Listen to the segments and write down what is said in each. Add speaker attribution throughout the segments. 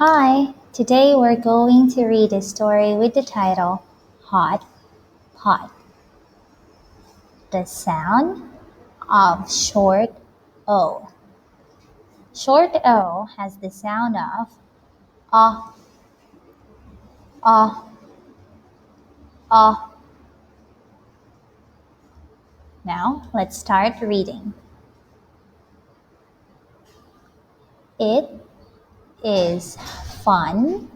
Speaker 1: Hi, today we're going to read a story with the title Hot Pot. The sound of short O. Short O has the sound of ah, ah, ah. Now let's start reading. It is fun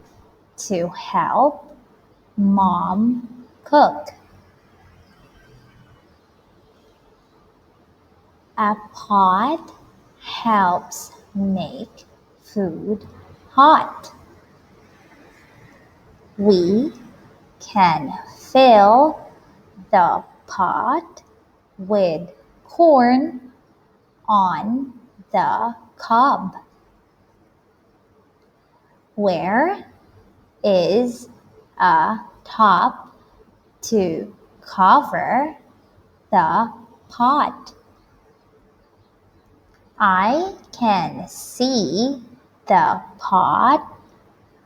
Speaker 1: to help Mom cook. A pot helps make food hot. We can fill the pot with corn on the cob. Where is a top to cover the pot? I can see the pot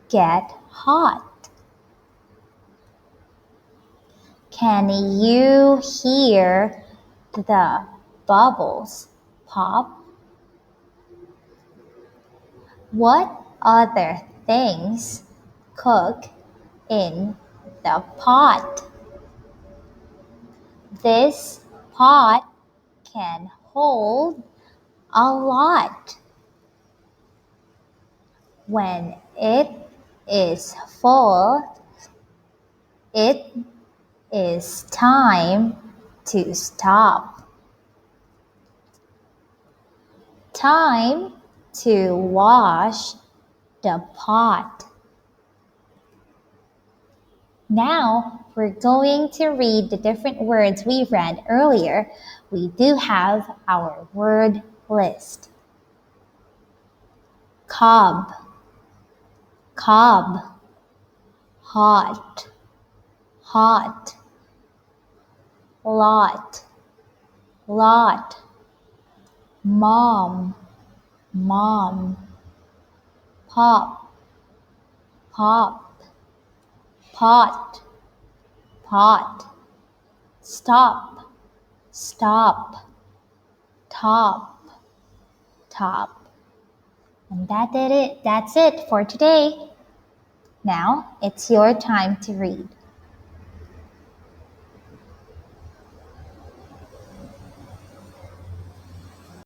Speaker 1: get hot. Can you hear the bubbles pop? What other things cook in the pot? This pot can hold a lot. When it is full, it is time to stop. Time to wash the pot. Now we're going to read the different words we read earlier. We do have our word list. Cob, cob, hot, hot, lot, lot, mom, mom, pop, pop, pot, pot, stop, stop, top, top. And that's it for today. Now it's your time to read.